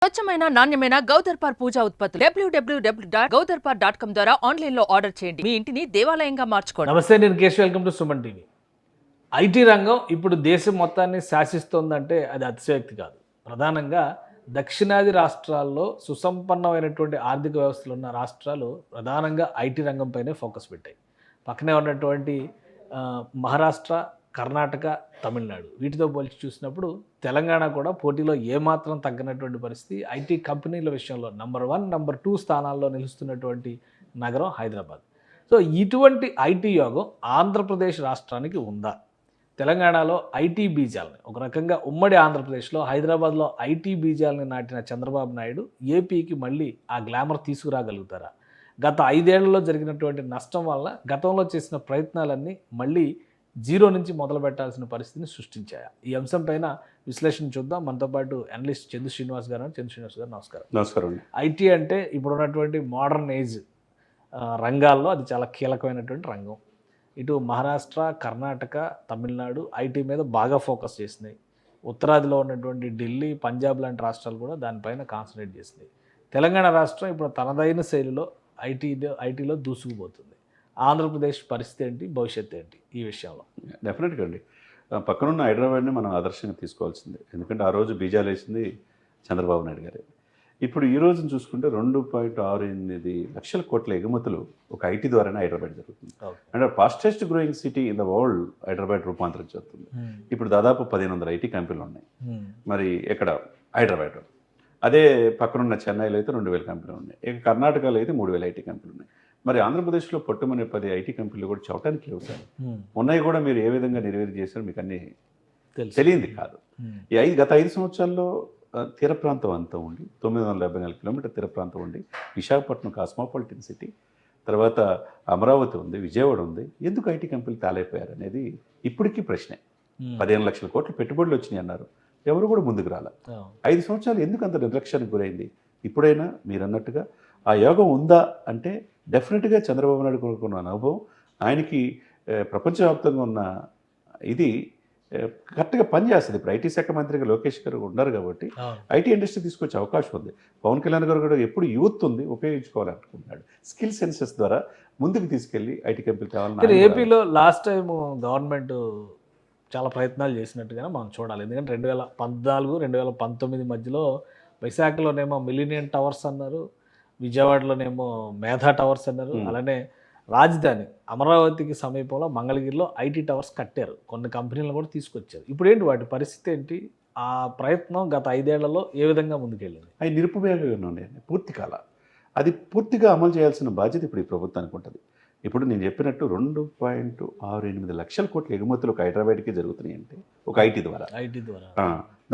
స్వచ్ఛమైన నాణ్యమైన గౌదర్పార్ పూజా ఉత్పత్తులు www.gaudarpar.com ద్వారా ఆన్లైన్ లో ఆర్డర్ చేయండి. మీ ఇంటిని దేవాలయంగా మార్చుకోండి. నమస్తే, నేను Keshav. Welcome to Suman TV. IT రంగం ఇప్పుడు దేశం మొత్తాన్ని శాసిస్తోందంటే అది అతిశయోక్తి కాదు. ప్రధానంగా దక్షిణాది రాష్ట్రాల్లో సుసంపన్నమైనటువంటి ఆర్థిక వ్యవస్థలు ఉన్న రాష్ట్రాలు ప్రధానంగా ఐటీ రంగంపైనే ఫోకస్ పెట్టాయి. పక్కనే ఉన్నటువంటి మహారాష్ట్ర, కర్ణాటక, తమిళనాడు వీటితో పోల్చి చూసినప్పుడు తెలంగాణ కూడా పోటీలో ఏమాత్రం తగ్గనటువంటి పరిస్థితి. ఐటీ కంపెనీల విషయంలో నంబర్ 1, నంబర్ 2 స్థానాల్లో నిలుస్తున్నటువంటి నగరం హైదరాబాద్. సో ఇటువంటి ఐటీ యోగం ఆంధ్రప్రదేశ్ రాష్ట్రానికి ఉందా? తెలంగాణలో ఐటీ బీజాలని ఒక రకంగా ఉమ్మడి ఆంధ్రప్రదేశ్లో హైదరాబాద్లో ఐటీ బీజాలని నాటిన చంద్రబాబు నాయుడు ఏపీకి మళ్ళీ ఆ గ్లామర్ తీసుకురాగలుగుతారా? గత 5 ఏళ్లలో జరిగినటువంటి నష్టం వల్ల గతంలో చేసిన ప్రయత్నాలన్నీ మళ్ళీ జీరో నుంచి మొదలు పెట్టాల్సిన పరిస్థితిని సృష్టించాయా? ఈ అంశం పైన విశ్లేషణ చూద్దాం. మనతో పాటు అనలిస్ట్ చందు శ్రీనివాస్ గారు. నమస్కారం. నమస్కారం. ఐటీ అంటే ఇప్పుడున్నటువంటి మోడర్న్ ఏజ్ రంగాల్లో అది చాలా కీలకమైనటువంటి రంగం. ఇటు మహారాష్ట్ర, కర్ణాటక, తమిళనాడు ఐటీ మీద బాగా ఫోకస్ చేసినాయి. ఉత్తరాదిలో ఉన్నటువంటి ఢిల్లీ, పంజాబ్ లాంటి రాష్ట్రాలు కూడా దానిపైన కాన్సన్ట్రేట్ చేసినాయి. తెలంగాణ రాష్ట్రం ఇప్పుడు తనదైన శైలిలో ఐటీలో దూసుకుపోతుంది. ఆంధ్రప్రదేశ్ పరిస్థితి ఏంటి, భవిష్యత్తు ఏంటి ఈ విషయంలో? డెఫినెట్గా అండి, పక్కనున్న హైదరాబాద్ని మనం ఆదర్శంగా తీసుకోవాల్సిందే. ఎందుకంటే ఆ రోజు బీజాలు వేసింది చంద్రబాబు నాయుడు గారే. ఇప్పుడు ఈ రోజును చూసుకుంటే 2.68 లక్షల కోట్ల ఎగుమతులు ఒక ఐటీ ద్వారానే హైదరాబాద్ జరుగుతుంది. అంటే fastest growing city in the world Hyderabad రూపాంతరం చెందుతుంది. ఇప్పుడు దాదాపు 1500 ఐటీ కంపెనీలు ఉన్నాయి. మరి ఎక్కడ హైదరాబాద్. అదే పక్కనున్న చెన్నైలో అయితే 2000 కంపెనీలు ఉన్నాయి. ఇక కర్ణాటకలో అయితే 3000 ఐటీ కంపెనీలు ఉన్నాయి. మరి ఆంధ్రప్రదేశ్లో పట్టుమనే 10 ఐటీ కంపెనీలు కూడా చవటానికి లేవు సార్. ఉన్నాయి కూడా మీరు ఏ విధంగా నిర్వీర్యం చేశారో మీకు అన్నీ తెలియంది కాదు. గత 5 సంవత్సరాల్లో తీర ప్రాంతం అంతా ఉండి 974 కిలోమీటర్ తీర ప్రాంతం ఉండి విశాఖపట్నం కాస్మోపాలిటన్ సిటీ, తర్వాత అమరావతి ఉంది, విజయవాడ ఉంది. ఎందుకు ఐటీ కంపెనీలు తాలైపోయారు అనేది ఇప్పటికీ ప్రశ్నే. 15 లక్షల కోట్ల పెట్టుబడులు వచ్చినాయి అన్నారు, ఎవరు కూడా ముందుకు రాల. 5 సంవత్సరాలు ఎందుకు అంత నిర్లక్ష్యానికి గురైంది? ఇప్పుడైనా మీరు అన్నట్టుగా ఆ యోగం ఉందా అంటే డెఫినెట్గా చంద్రబాబు నాయుడు కొనుక్కున్న అనుభవం, ఆయనకి ప్రపంచవ్యాప్తంగా ఉన్న ఇది కరెక్ట్గా పనిచేస్తుంది. ఇప్పుడు ఐటీ శాఖ మంత్రిగా లోకేష్ గారు ఉన్నారు కాబట్టి ఐటీ ఇండస్ట్రీ తీసుకొచ్చే అవకాశం ఉంది. పవన్ కళ్యాణ్ గారు కూడా ఎప్పుడు యూత్ ఉంది, ఉపయోగించుకోవాలనుకుంటున్నాడు. స్కిల్ సెన్సెస్ ద్వారా ముందుకు తీసుకెళ్ళి ఐటీ కంపెనీలు కావాలని. ఏపీలో లాస్ట్ టైం గవర్నమెంట్ చాలా ప్రయత్నాలు చేసినట్టుగానే మనం చూడాలి. ఎందుకంటే 2014, 2019 మధ్యలో విశాఖలోనేమో మిలీనియం టవర్స్ అన్నారు, విజయవాడలోనేమో మేధా టవర్స్ అన్నారు. అలానే రాజధాని అమరావతికి సమీపంలో మంగళగిరిలో ఐటీ టవర్స్ కట్టారు. కొన్ని కంపెనీలను కూడా తీసుకొచ్చారు. ఇప్పుడు ఏంటి వాటి పరిస్థితి ఏంటి? ఆ ప్రయత్నం గత 5 ఏళ్లలో ఏ విధంగా ముందుకెళ్ళింది? అవి నిరుపయోగంగా ఉన్నాయండి. పూర్తి కాల అది పూర్తిగా అమలు చేయాల్సిన బాధ్యత ఇప్పుడు ఈ ప్రభుత్వానికి ఉంటుంది. ఇప్పుడు నేను చెప్పినట్టు 2.68 లక్షల కోట్ల ఎగుమతులు ఒక హైదరాబాద్కి జరుగుతున్నాయి అంటే ఒక ఐటీ ద్వారా.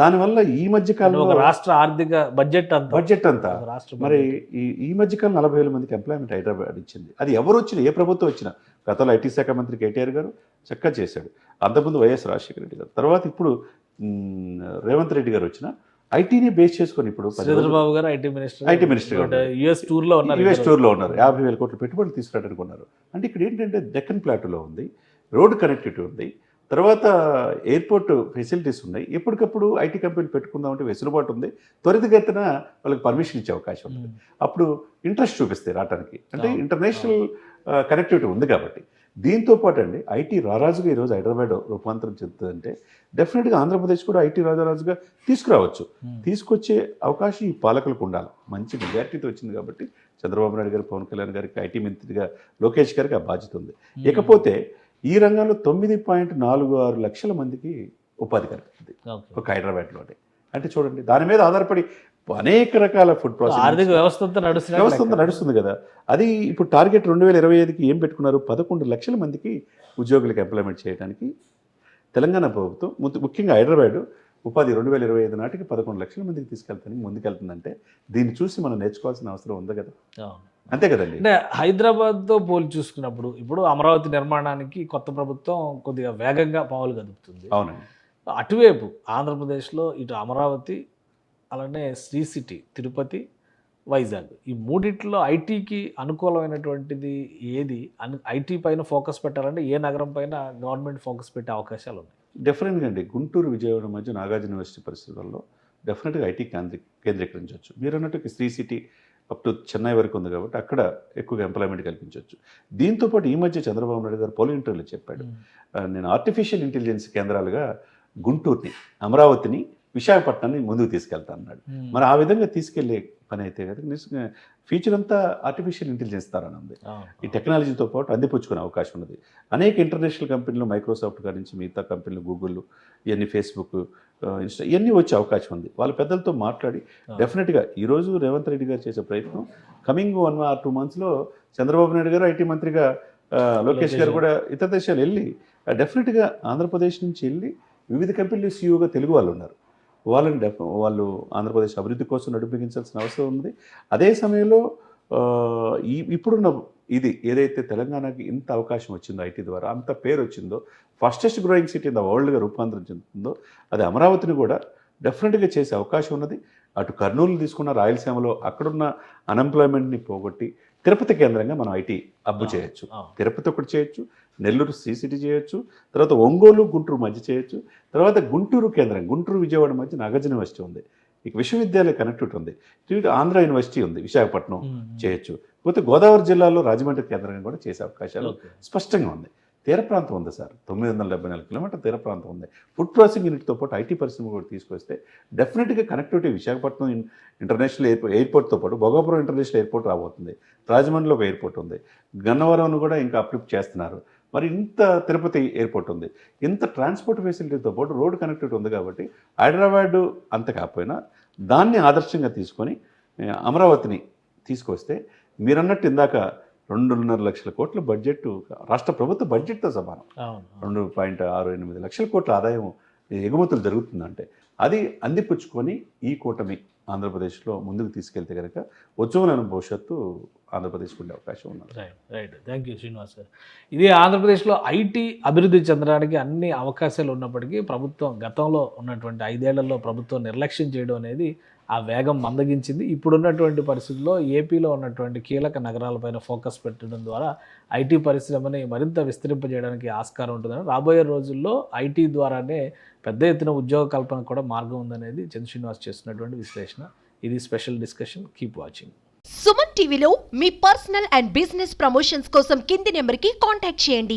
దానివల్ల ఈ మధ్యకాలంలో రాష్ట్ర ఆర్థిక బడ్జెట్ అంతా మరి ఈ మధ్యకాలం 40,000 మందికి ఎంప్లాయ్మెంట్ హైదరాబాద్ ఇచ్చింది. అది ఎవరు వచ్చినా, ఏ ప్రభుత్వం వచ్చినా, గతంలో ఐటీ శాఖ మంత్రి కేటీఆర్ గారు చక్కగా చేశాడు. అంతకుముందు వైఎస్ రాజశేఖర రెడ్డి గారు, తర్వాత ఇప్పుడు రేవంత్ రెడ్డి గారు వచ్చిన ఐటీని బేస్ చేసుకొని ఇప్పుడు చంద్రబాబు గారు ఐటీ మినిస్టర్ యుఎస్ టూర్లో ఉన్నారు. 50,000 కోట్ల పెట్టుబడులు తీసుకురావడానికి ఉన్నారు. అంటే ఇక్కడ ఏంటంటే డెక్కన్ ప్లాటూలో ఉంది, రోడ్డు కనెక్టివిటీ ఉంది, తర్వాత ఎయిర్పోర్ట్ ఫెసిలిటీస్ ఉన్నాయి. ఎప్పటికప్పుడు ఐటీ కంపెనీలు పెట్టుకుందామంటే వెసులుబాటు ఉంది. త్వరితగతిన వాళ్ళకి పర్మిషన్ ఇచ్చే అవకాశం ఉంటుంది. అప్పుడు ఇంట్రెస్ట్ చూపిస్తాయి రావడానికి. అంటే ఇంటర్నేషనల్ కనెక్టివిటీ ఉంది కాబట్టి. దీంతో పాటు అండి ఐటీ రారాజుగా ఈరోజు హైదరాబాద్ రూపాంతరం చెందుతుందంటే డెఫినెట్గా ఆంధ్రప్రదేశ్ కూడా ఐటీ రాజుగా తీసుకురావచ్చు. తీసుకొచ్చే అవకాశం ఈ పాలకులకు ఉండాలి. మంచి మెజార్టీతో వచ్చింది కాబట్టి చంద్రబాబు నాయుడు గారు, పవన్ కళ్యాణ్ గారికి, ఐటీ మంత్రిగా లోకేష్ గారికి ఆ బాధ్యత ఉంది. ఇకపోతే ఈ రంగంలో 9.46 లక్షల మందికి ఉపాధి కలుగుతుంది ఒక హైదరాబాద్లోనే. అంటే చూడండి, దాని మీద ఆధారపడి అనేక రకాల ఫుడ్ ప్రాసెస్ ఆర్థిక వ్యవస్థ నడుస్తుంది కదా. అది ఇప్పుడు టార్గెట్ 2025కి ఏం పెట్టుకున్నారు? 11 లక్షల మందికి ఉద్యోగులకు ఎంప్లాయ్మెంట్ చేయడానికి తెలంగాణ ప్రభుత్వం, ముఖ్యంగా హైదరాబాద్ ఉపాధి 2025 నాటికి 11 లక్షల మందికి తీసుకెళ్తానికి ముందుకెళ్తుందంటే దీన్ని చూసి మనం నేర్చుకోవాల్సిన అవసరం ఉంది కదా. అంతే కదండి. అంటే హైదరాబాద్తో పోల్చి చూసుకున్నప్పుడు ఇప్పుడు అమరావతి నిర్మాణానికి కొత్త ప్రభుత్వం కొద్దిగా వేగంగా పావులు కదుపుతుంది. అవునండి. అటువైపు ఆంధ్రప్రదేశ్లో ఇటు అమరావతి, అలానే శ్రీ సిటీ, తిరుపతి, వైజాగ్, ఈ మూడిట్లో ఐటీకి అనుకూలమైనటువంటిది ఏది? ఐటీ పైన ఫోకస్ పెట్టాలంటే ఏ నగరం పైన గవర్నమెంట్ ఫోకస్ పెట్టే అవకాశాలు ఉన్నాయి? డెఫినెట్గా అండి, గుంటూరు, విజయవాడ మధ్య నాగార్జున యూనివర్సిటీ పరిస్థితుల్లో డెఫినెట్గా ఐటీ కేంద్రీకరించవచ్చు. మీరు అన్నట్టు Sri City up to Chennai వరకు ఉంది కాబట్టి అక్కడ ఎక్కువగా ఎంప్లాయ్మెంట్ కల్పించవచ్చు. దీంతోపాటు ఈ మధ్య చంద్రబాబు నాయుడు గారు పోలింగ్ ఇంటర్వ్యూలో చెప్పాడు, నేను ఆర్టిఫిషియల్ ఇంటెలిజెన్స్ కేంద్రాలుగా గుంటూరుని, అమరావతిని, విశాఖపట్నాన్ని ముందుకు తీసుకెళ్తా అన్నాడు. మరి ఆ విధంగా తీసుకెళ్లే పని అయితే కనుక ఫ్యూచర్ అంతా ఆర్టిఫిషియల్ ఇంటెలిజెన్స్ ద్వారానే ఉంది. ఈ టెక్నాలజీతో పాటు అందిపుచ్చుకునే అవకాశం ఉన్నది. అనేక ఇంటర్నేషనల్ కంపెనీలు, మైక్రోసాఫ్ట్ గారి నుంచి మిగతా కంపెనీలు, గూగుల్, ఇవన్నీ, ఫేస్బుక్, ఇన్స్టా, ఇవన్నీ వచ్చే అవకాశం ఉంది. వాళ్ళ పెద్దలతో మాట్లాడి డెఫినెట్గా ఈరోజు రేవంత్ రెడ్డి గారు చేసే ప్రయత్నం కమింగ్ 1 or 2 monthsలో చంద్రబాబు నాయుడు గారు ఐటీ మంత్రిగా, లోకేష్ గారు కూడా ఇతర దేశాలు వెళ్ళి డెఫినెట్గా ఆంధ్రప్రదేశ్ నుంచి వెళ్ళి వివిధ కంపెనీలు సీఈఓగా తెలుగు వాళ్ళు ఉన్నారు. వాళ్ళు ఆంధ్రప్రదేశ్ అభివృద్ధి కోసం నడిపించాల్సిన అవసరం ఉంది. అదే సమయంలో ఇప్పుడున్న ఇది ఏదైతే తెలంగాణకి ఇంత అవకాశం వచ్చిందో ఐటీ ద్వారా, అంత పేరు వచ్చిందో, fastest growing city in the వరల్డ్గా రూపాంతరం చెందుతుందో, అది అమరావతిని కూడా డెఫినెట్గా చేసే అవకాశం ఉన్నది. అటు కర్నూలు తీసుకున్న రాయలసీమలో అక్కడున్న అన్ఎంప్లాయ్మెంట్ని పోగొట్టి తిరుపతి కేంద్రంగా మనం ఐటీ అబ్బు చేయొచ్చు. తిరుపతి ఒకటి చేయొచ్చు, నెల్లూరు సిటీ చేయొచ్చు, తర్వాత ఒంగోలు గుంటూరు మధ్య చేయొచ్చు, తర్వాత గుంటూరు కేంద్రం, గుంటూరు విజయవాడ మధ్య నాగార్జున యూనివర్సిటీ ఉంది, ఇక విశ్వవిద్యాలయ కనెక్టివిటీ ఉంది, ఆంధ్ర యూనివర్సిటీ ఉంది, విశాఖపట్నం చేయొచ్చు. పోతే గోదావరి జిల్లాలో రాజమండ్రి కేంద్రంగా కూడా చేసే అవకాశాలు స్పష్టంగా ఉంది. తీర ప్రాంతం ఉంది సార్, 974 కిలోమీటర్ తీర ప్రాంతం ఉంది. ఫుడ్ ప్రాసెసింగ్ యూనిట్తో పాటు ఐటీ పరిశ్రమ కూడా తీసుకొస్తే డెఫినెట్గా కనెక్టివిటీ విశాఖపట్నం ఇంటర్నేషనల్ ఎయిర్పోర్ట్తో పాటు భోగాపురం ఇంటర్నేషనల్ ఎయిర్పోర్ట్ రాబోతుంది, రాజమండ్రిలో ఒక ఎయిర్పోర్ట్ ఉంది, గన్నవరంను కూడా ఇంకా అప్లిఫ్ట్ చేస్తున్నారు. మరి ఇంత తిరుపతి ఎయిర్పోర్ట్ ఉంది, ఇంత ట్రాన్స్పోర్ట్ ఫెసిలిటీతో పాటు రోడ్ కనెక్టివిటీ ఉంది. కాబట్టి హైదరాబాద్ అంత కాకపోయినా దాన్ని ఆదర్శంగా తీసుకొని అమరావతిని తీసుకొస్తే మీరన్నట్టు ఇందాక 2.5 లక్షల కోట్ల బడ్జెట్ రాష్ట్ర ప్రభుత్వ బడ్జెట్తో సమానం. 2.68 లక్షల కోట్ల ఆదాయం ఎగుమతులు జరుగుతుందంటే అది అందిపుచ్చుకొని ఈ కూటమి ఆంధ్రప్రదేశ్లో ముందుకు తీసుకెళ్తే కనుక ఉజ్వలమైన భవిష్యత్తు ఆంధ్రప్రదేశ్కి ఉండే అవకాశం ఉన్నది. రైట్. థ్యాంక్ యూ శ్రీనివాస్ గారు. ఇది ఆంధ్రప్రదేశ్లో ఐటీ అభివృద్ధి చెందడానికి అన్ని అవకాశాలు ఉన్నప్పటికీ ప్రభుత్వం గతంలో ఉన్నటువంటి 5 ఏళ్లలో ప్రభుత్వం నిర్లక్ష్యం చేయడం అనేది ఆ వేగం మందగించింది. ఇప్పుడున్నటువంటి పరిస్థితుల్లో ఏపీలో ఉన్నటువంటి కీలక నగరాలపైన ఫోకస్ పెట్టడం ద్వారా ఐటీ పరిశ్రమని మరింత విస్తరింపజేయడానికి ఆస్కారం ఉంటుందని, రాబోయే రోజుల్లో ఐటీ ద్వారానే పెద్ద ఎత్తున ఉద్యోగ కల్పన కూడా మార్గం ఉందనేది చంద్ర శ్రీనివాస్ చేస్తున్నటువంటి విశ్లేషణ. ఇది special discussion. Keep watching. Suman టీవీలో మీ పర్సనల్ అండ్ బిజినెస్ ప్రమోషన్స్ కోసం కింది నెంబర్కి కాంటాక్ట్ చేయండి.